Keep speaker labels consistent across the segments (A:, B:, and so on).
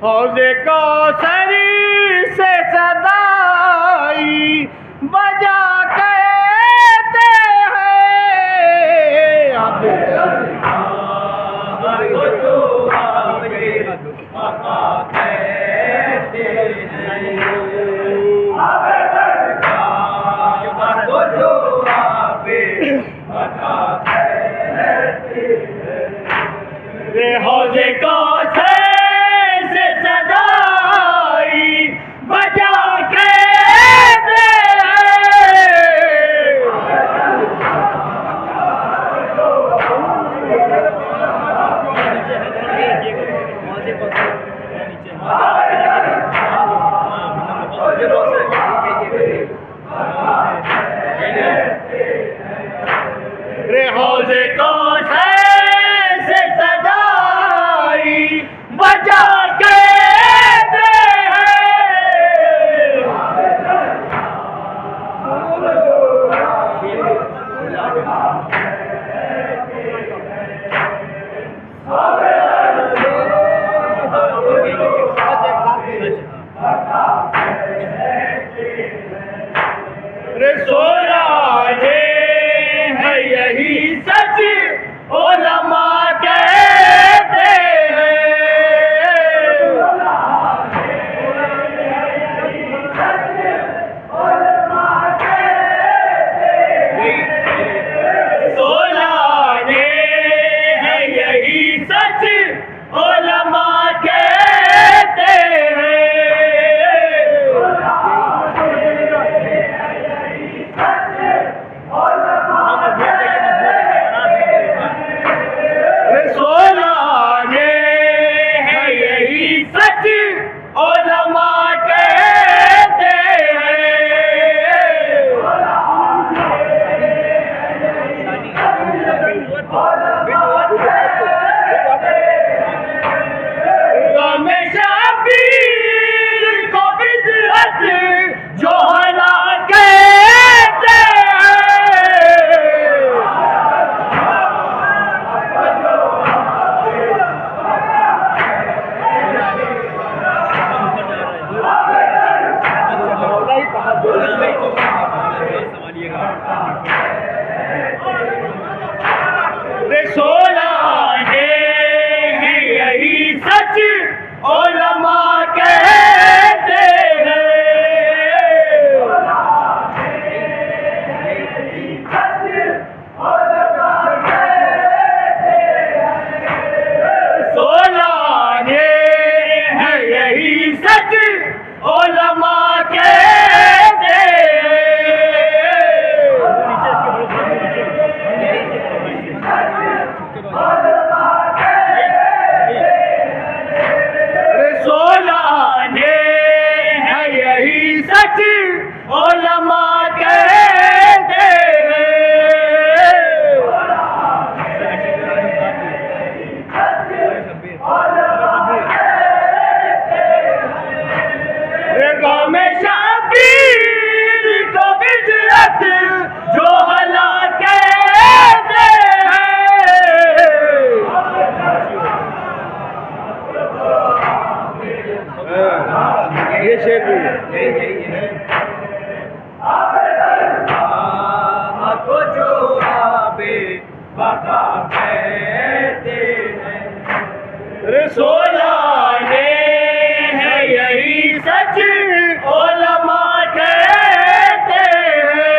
A: हौज़े कौसरी से सदाई बजा कहते हैं हौज़े कौसर से सदाई बजा कहते रे हौज़े कौसर से सदाई बजा कहते रे सोराजे है यही सच उलमा कहते सोलाने है यही सच उलमा कहते सोलाने है यही सच उलमा कहते शबीर को बिदअत जोहरा कहते उलमा कहते सोलाने है यही सच उलमा कहते गाँव में शबीर को बिजरत जो हला कहते हैं। ये शेर भी को जो आबे बका कहते हैं। सोलाने है यही सच उलमा कहते हैं।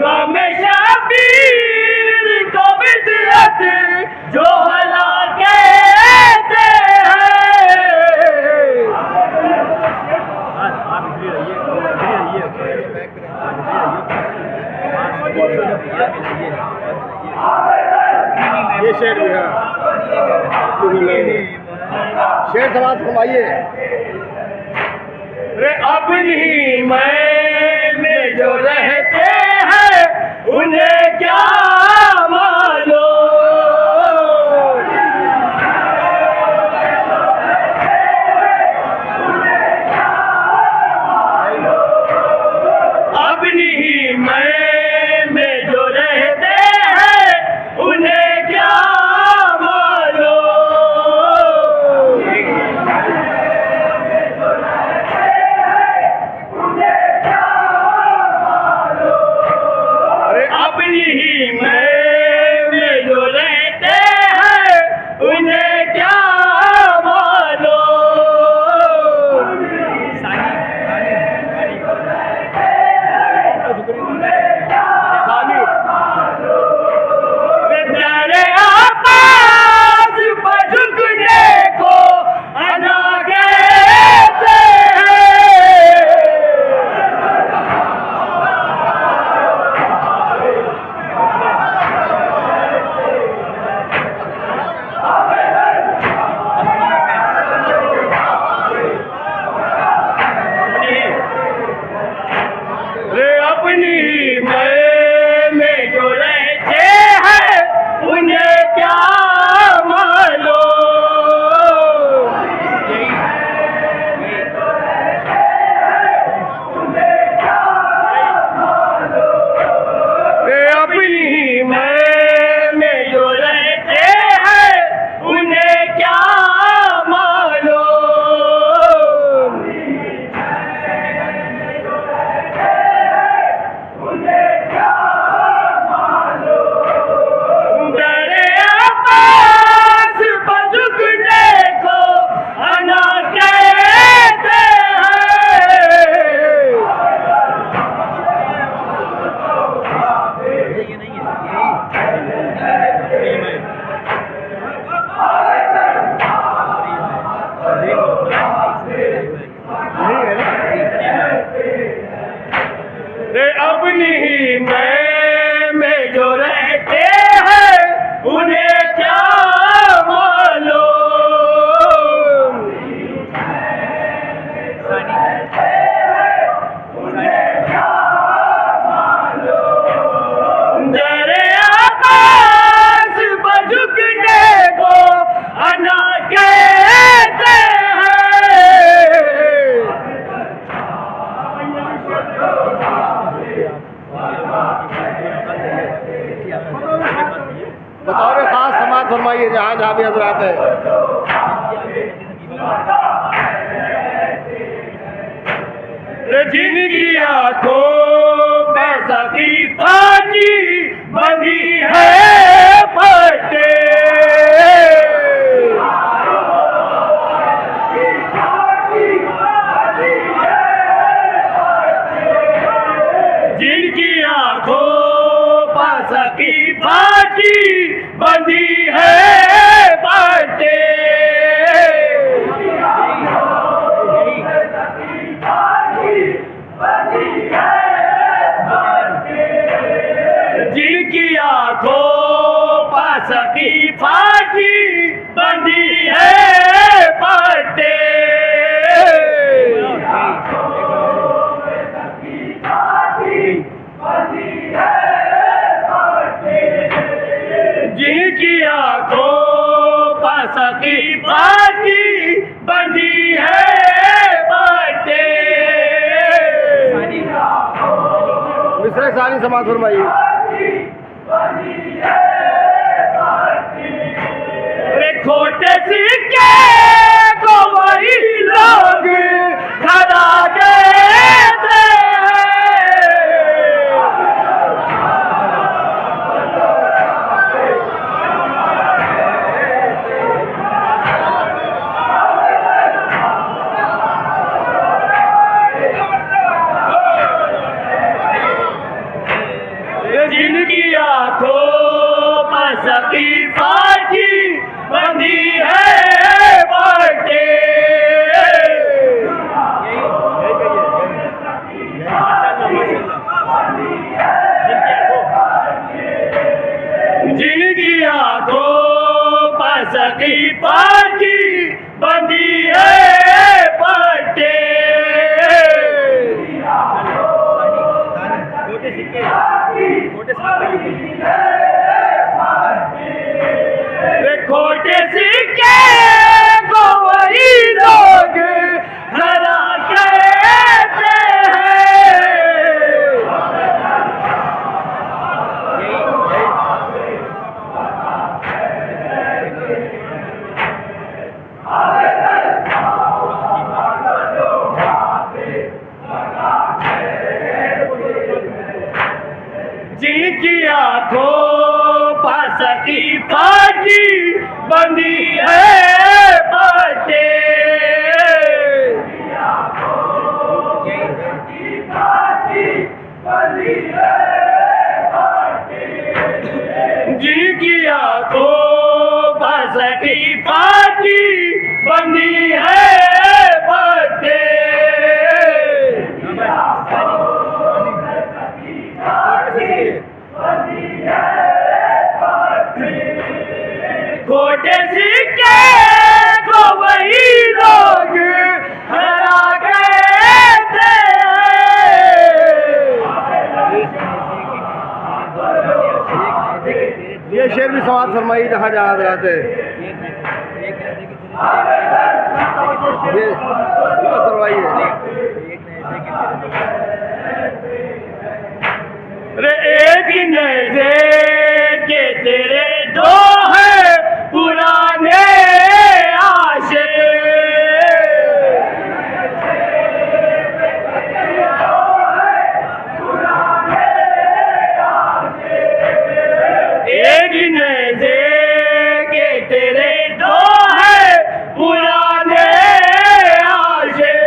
A: गाँव में शबीर को बिजरत जो हला कहते हैं। ये शेर भी है। शेर समाज फरमाइए। रे अपनी में जो रहते हैं उन्हें क्या मालूम। अपनी में जो रहते हैं उन्हें क्या मालूम। अरे अपनी ही में जो रहते हैं उन्हें क्या मालूम। तेरे आकाश पर झुकने को अना कहते हैं। रे अपनी में जो रहते हैं उन्हें क्या मालूम। रे अपनी में जो रहते हैं उन्हें क्या मालूम। तेरे आकाश पर झुकने को अना कहते हैं। रे अपनी ही में जो रहते हैं उन्हें क्या मालूम। तेरे आकाश पर झुकने को अना कहते हैं। बतौर खास समाज फरमाइए जहाँ जहाँ भी हजरात है। जिनकी आंखों में सकी फानी बंधी है फटे। जिनकी आंखों पर सकी फांसी बंधी है बाटे। जिनकी आंखों पास की फांसी बंधी है बाटे। जिनकी आंखों पास की फांसी बंधी है बाटे। मिश्रा सारी समाज फरमाइए। अरे खोटे सिक्के को वही लोग खड़ा देते हैं। जिनकी आंखों पर सकी फांसी बंधी है बाटे। जिनकी आंखों पर सकी फांसी बंधी है बाटे। खोटे सिक्के को वही लोग खरा कहते हैं। जिनकी आंखों पास की फांसी बंधी है बाटे। जिनकी आंखों पास की फांसी बंधी है बाटे। खोटे सिक्के को वही लोग खरा कहते हैं। ये शेर भी समाज फरमाई जहाँ जहाँ रहते ये फरमाइए। अरे एक नजर के तेरे दो है पुराने आशे। एक नजर के तेरे दो है पुराने आशे।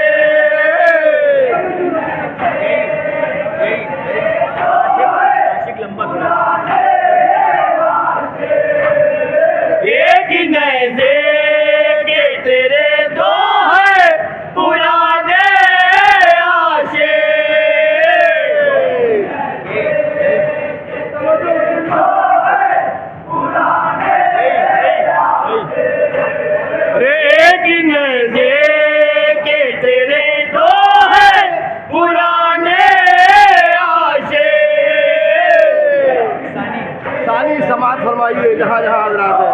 A: एक नजर के तेरे दो है पुराने आशे। एक नजर के तेरे दो है पुराने आशे। सानी समाज फरमाइए जहाँ जहाँ हजरात है।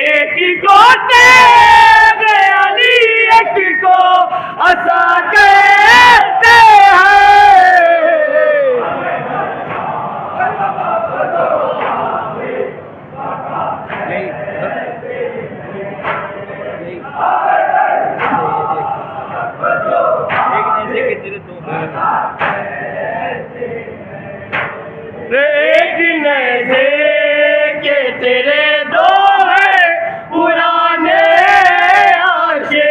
A: एक को तेरे अली एक को असा कहते एक नजर के तेरे दो है पुराने आशे।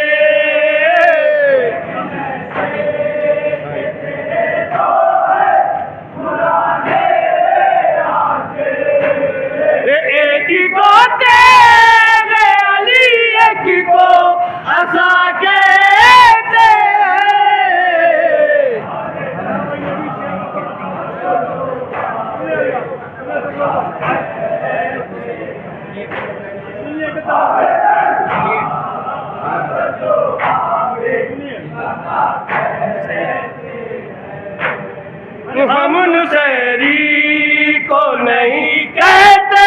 B: हम नुसैरी को नहीं कहते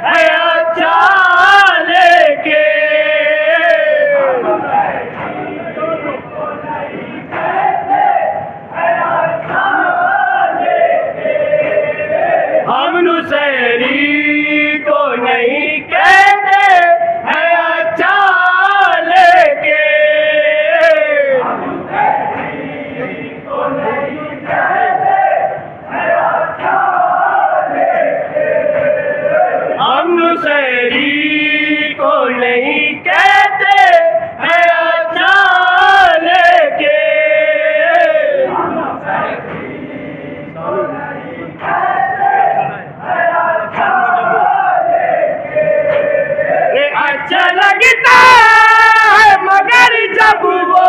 B: हैं अच्छा लेके, हम नुसैरी को नहीं कहते हैं अच्छा लेके, हम नुसैरी को नहीं कहते हैं अच्छा लेके, रे अच्छा लगता है मगर जब वो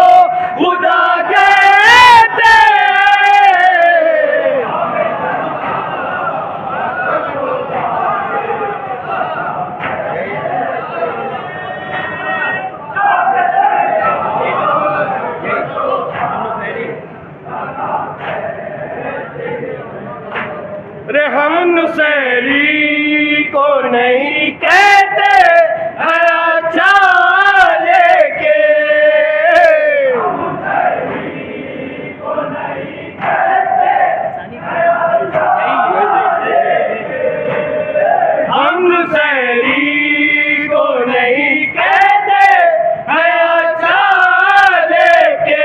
B: खुदा कहते रे हम नुसैरी को नहीं कहते हैं अच्छा लेके, हम नुसैरी को नहीं कहते हैं अच्छा लेके,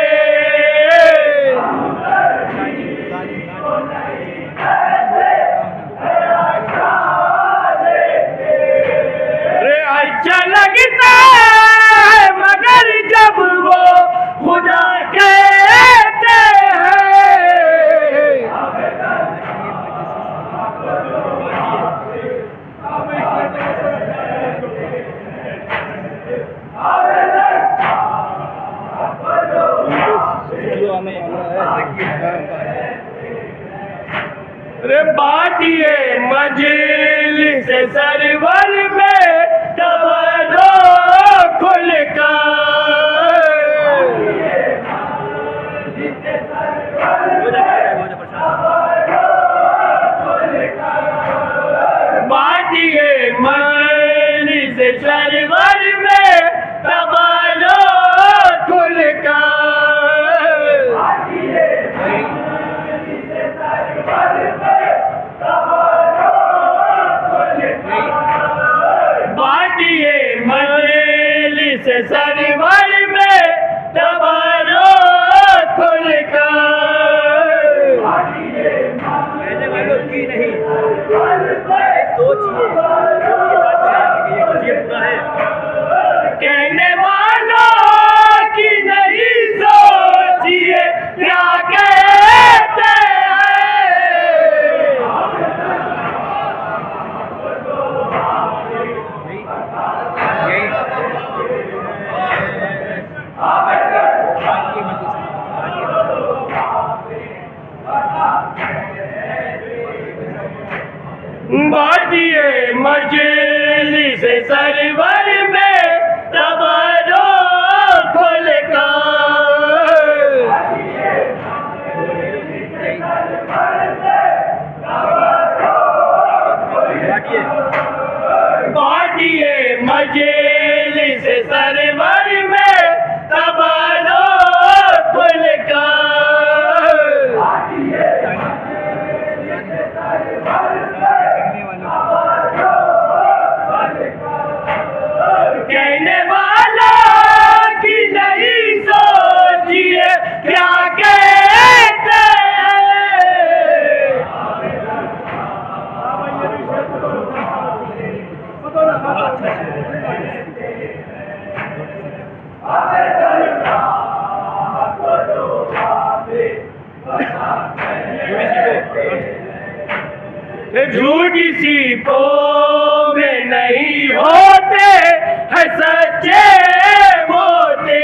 B: रे अच्छा लगता है मगर जब वो खुदा कहते हैं, रे बाटिए मजलिस सरवर में तवज्जो खुल बाटिए मजलिस सरवर में तवज्जो खुल बाटिए मजलिस सरवर में तवज्जो खुल कहने वालों की नहीं सोचिए क्या कहते बाटिए मजलिस सरवर में तवज्जो खुल बाटिए मजलिस सरवर में तवज्जो खुल कहने वाला की नहीं सोचिए क्या कहते झूठी सीपों में नहीं होते है सच्चे मोती,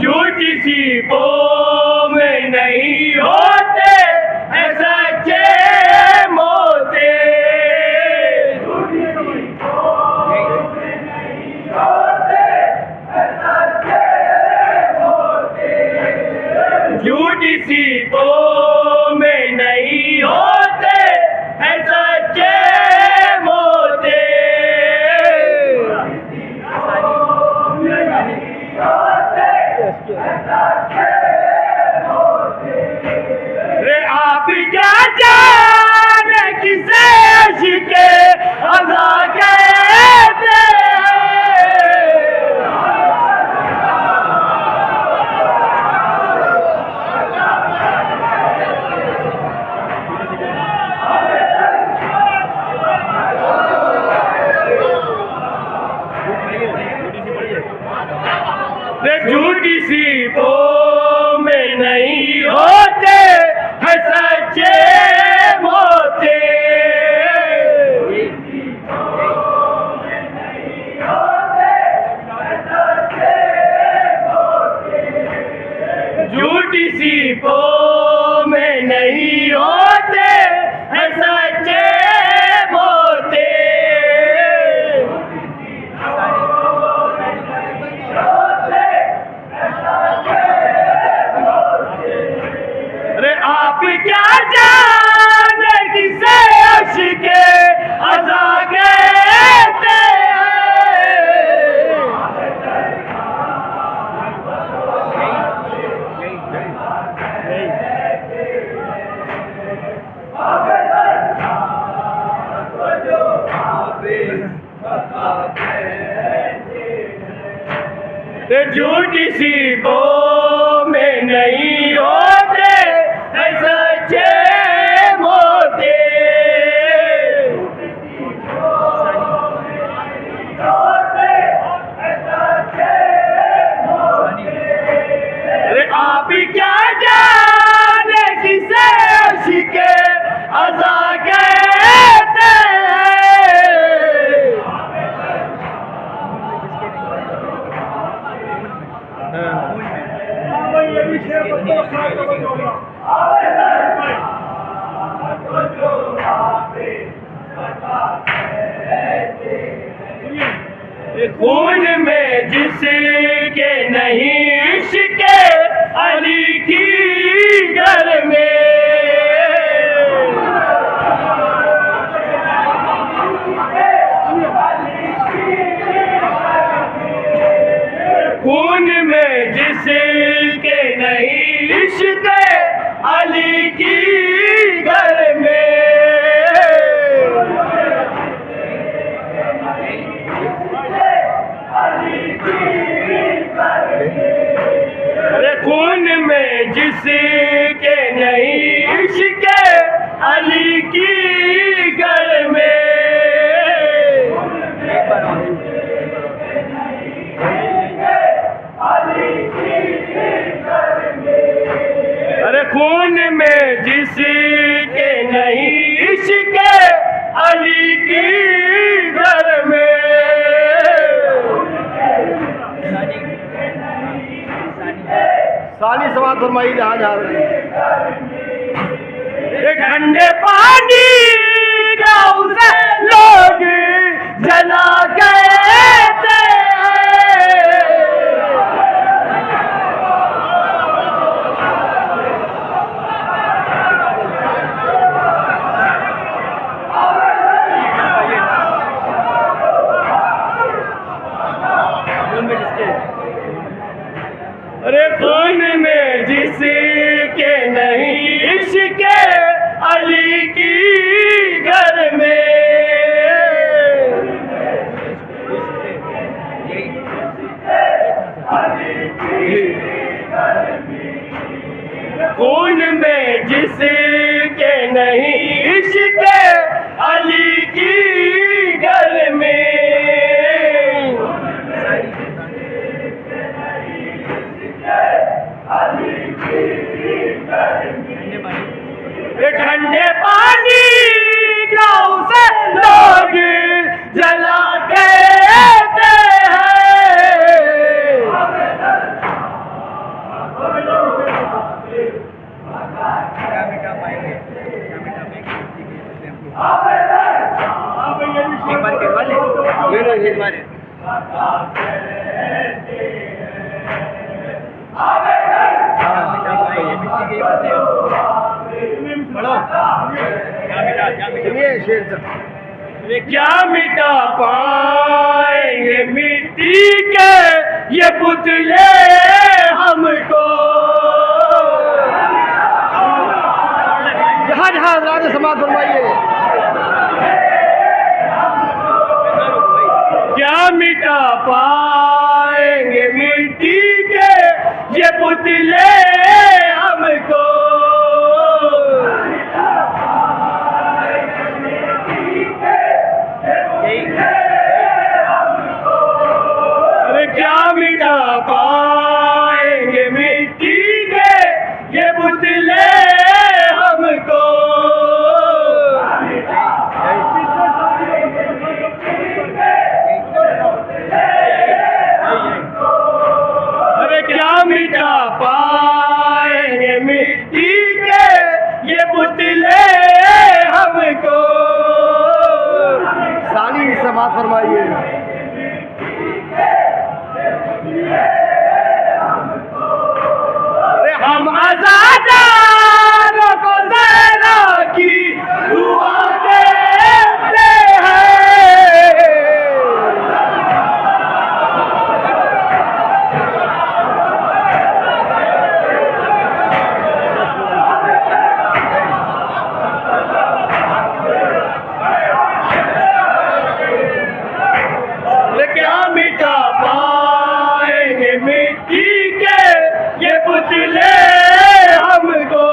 B: झूठी सीपों में नहीं होते है सच्चे मोती, अज़ा कहते झूठी सीपों में नहीं होते हैं सच्चे मोती। झूठी सीपों में नहीं होते हैं सच्चे मोती। अरे आप क्या जाने किसे अश्के अज़ा कहते हैं। झूठी सीपों में नहीं होते हैं सच्चे मोती। अरे आप क्या जाने किसे अश्के अज़ा कहते खून में जिसके नहीं इश्क़े अली की घर में। खून में जिसके नहीं इश्क़े अली की घर में। अरे खून में जिसके नहीं इश्क़े अली की घर में। अरे खून में जिसके नहीं इश्क़े अली की घर में।
A: साली समाज फरमाई जहाँ जहाँ
B: ठंडे पानी का उसे लोग जला कहते अरे खून में जिसके नहीं इश्क़े अली की घर में। खून में जिसके नहीं इश्क़े अली की घर में। ठंडे पानी का उसे लोग जला कहते क्या मिटा पाएंगे मिट्टी के ये पुतले हमको।
A: जहाँ जहाँ हजरात समाज फरमाइए।
B: मिटा पाएंगे मिट्टी के ये पुतले हमको। अरे क्या मिटा पाएंगे मिट्टी के ये पुतले हमको। अरे क्या मिटा पाएंगे मिट्टी के ये पुतले हमको।
A: सानी समाज फरमाइए।
B: अरे हम आज़ादारों को ज़हरा की दुआ देते हैं। क्या मिटा पाएंगे मिट्टी के ये पुतले हमको।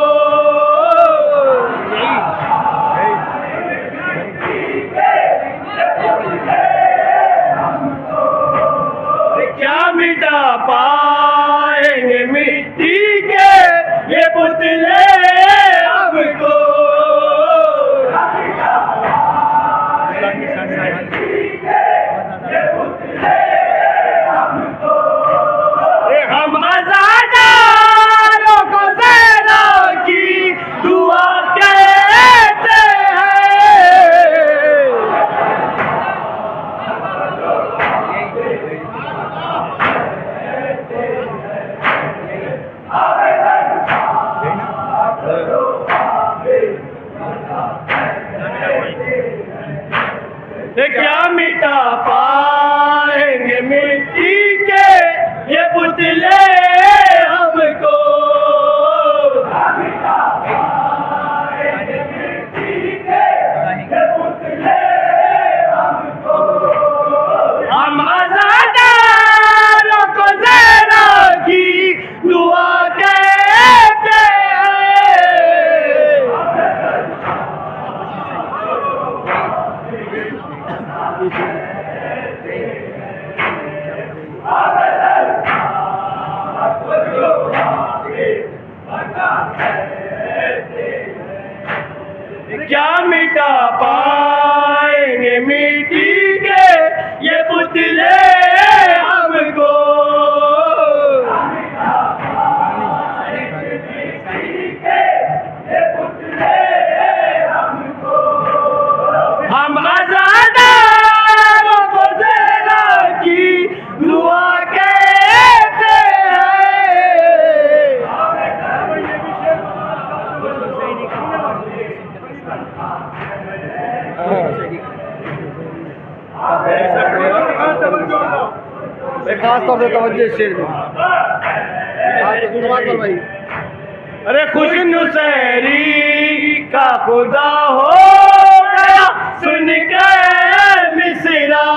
B: क्या मिटा पाएंगे मिट्टी के ये पुतले हमको। हम आज़ादारों को ज़हरा की दुआ कहते हैं। क्या मिटा पाएंगे मिट्टी के ये पुतले हमको। हम आज़ादारों को ज़हरा की दुआ कहते क्या मिटा पाएंगे मिट्टी के ये पुतले हमको। हम आज़ादारों को ज़हरा की दुआ कहते हैं।
A: खास तौर से तवज्जो इस शेर में। समाज फरमाइए।
B: अरे खुश नुसैरी का खुदा हो गया सुन के मिसरा।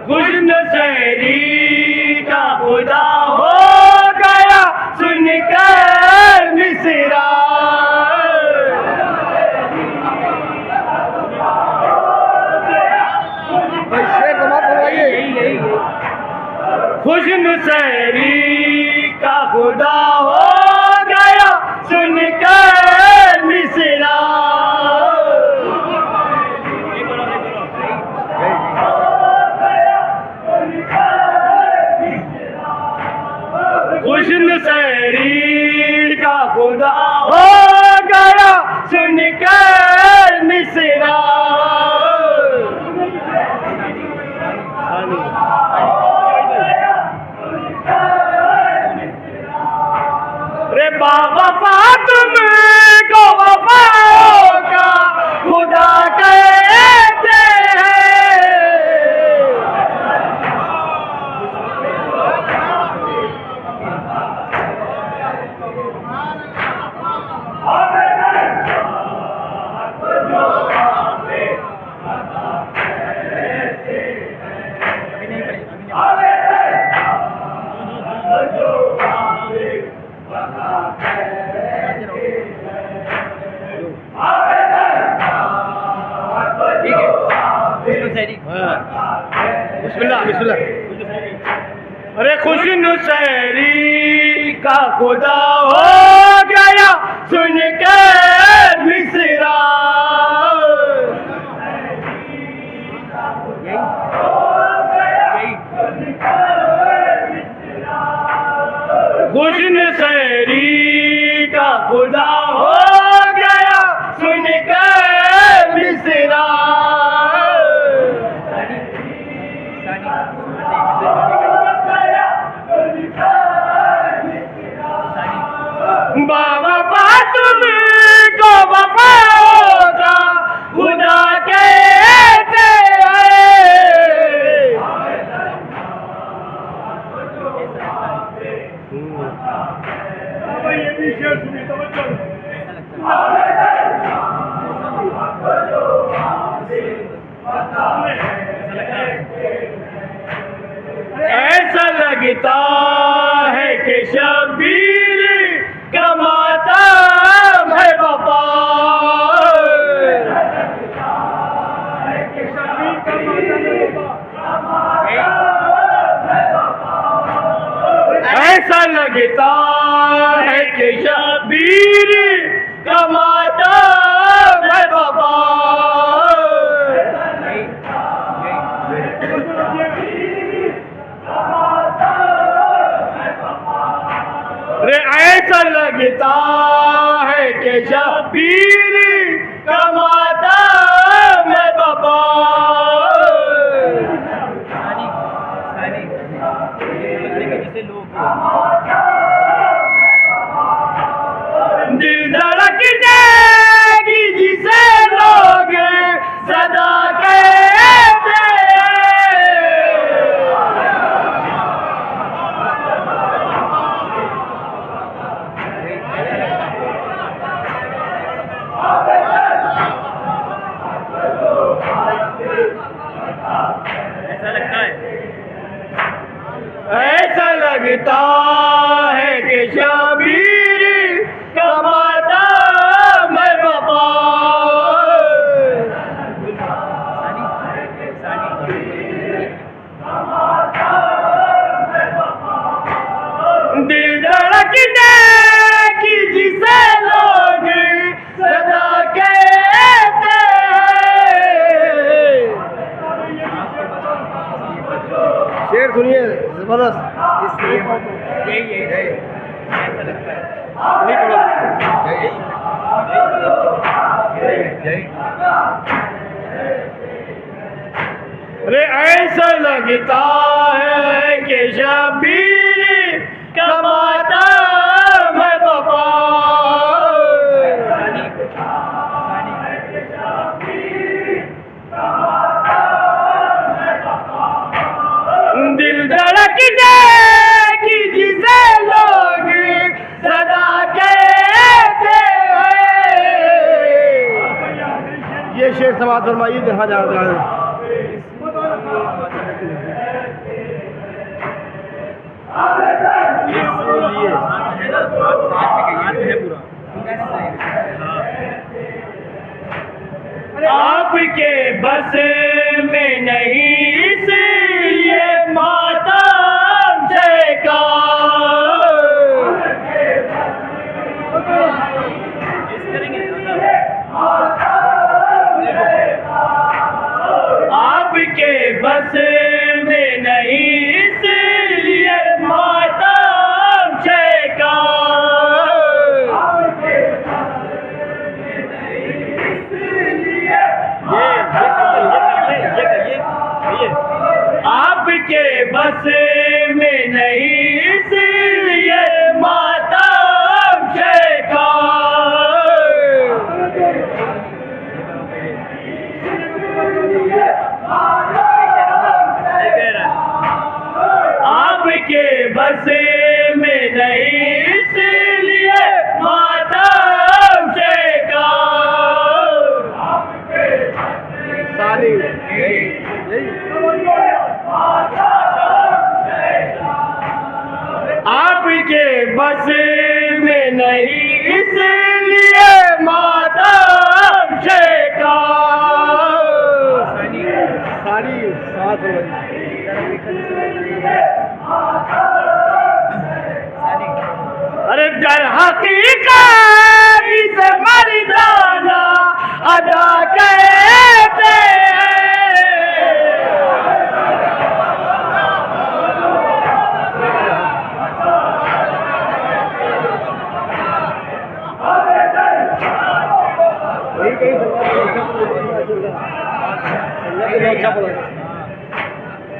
B: खुश नुसैरी का खुदा हो गया सुन के मिसरा।
A: शेर समाज फरमाइए।
B: खुश नुसैरी का खुदा हो गया सुन कर मिसरा। खुश नुसैरी का खुदा हो गया सुन कर मिसरा। रे बाबा तुमको वफाओं का खुदा कहते हैं।
A: बिस्मिल्लाह बिस्मिल्लाह।
B: अरे खुश नुसैरी का खुदा हो गया सुन के मिसरा। खुश नुसैरी का खुदा हो गया सुन के मिसरा। बाबा तुम को वफा होगा खुदा कहते ऐसा लगता है कि शबीर कमाता है वफा। ऐसा लगता है कि शबीर कमाता है वफा। रे ऐसा लगता है कि शबीर कमाता है वफा। दिल धड़कने की जिसे लोग सदा कहते ऐसा लगता है कि शबीर कमाता है वफा। दिल धड़कने की जिसे लोग सदा कहते
A: शेर सुनिए जबरदस्त। नहीं पढ़ो।
B: अरे ऐसा लगता है कि शबीर कमाता है वफा। दिल धड़कने की जिसे लोग सदा कहते हैं।
A: ये शेर समाज फरमाइए जहाँ जहाँ है।
B: आपके बस में नहीं इसलिए मातम का। आपके बस में नहीं इसलिए मातम का। आपके बस में नहीं इसलिए मातम का। आपके बस में नहीं इसलिए मातम का।
A: सानी
B: आपके बस में नहीं इसलिए मातम का।
A: सानी साथ हो
B: दर हकीकत इसे मर्दाना अदा कहते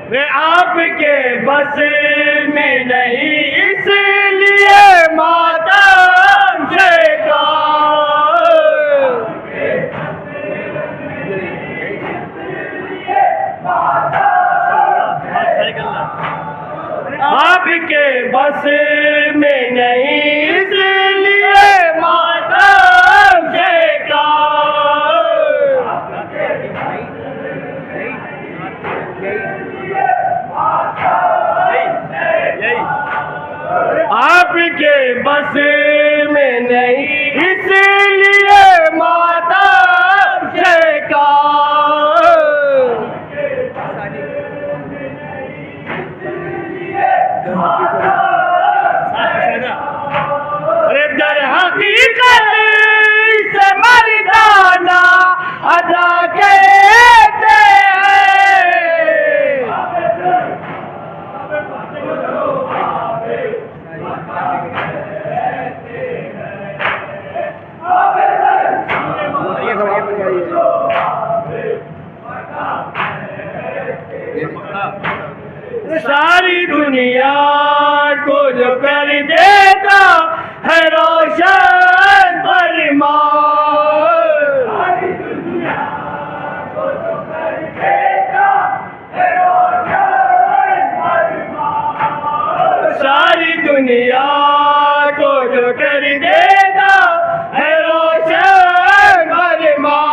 B: वे आपके बस में नहीं इसलिए मातम शेका आपके बस में नहीं इसलिए मातम शेका आपके बस में नहीं इसलिए माता शेका अरे दर हकीकत से मर्दाना अदा कहते सारी दुनिया को जो कर देता है रोशन फरमान सारी दुनिया को जो कर देता है रोशन फरमान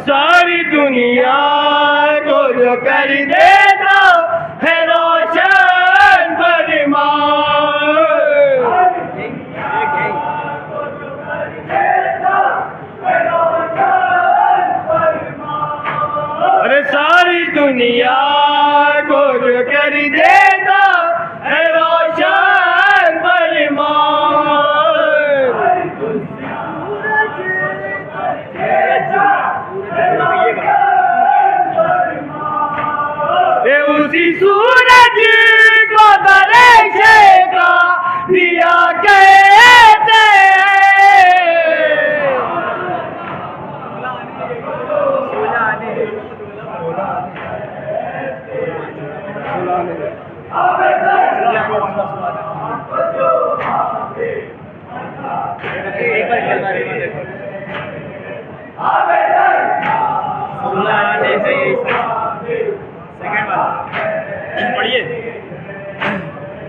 B: सारी दुनिया को जो कर देता है रोशन फरमान सारी दुनिया को जो कर देता है रोशन फरमान अरे सारी दुनिया को जो कर देता है रोशन फरमान उसी सूरज को दरेशे का दिया कहते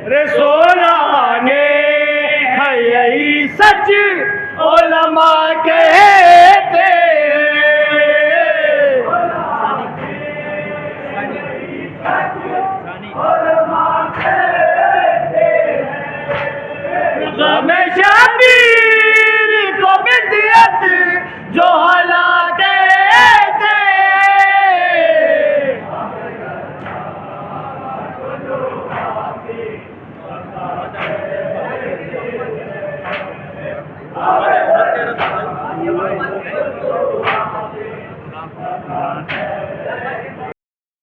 B: रे सोनाने है यही सच उलमा कहते गम शबीर को बिदअत जो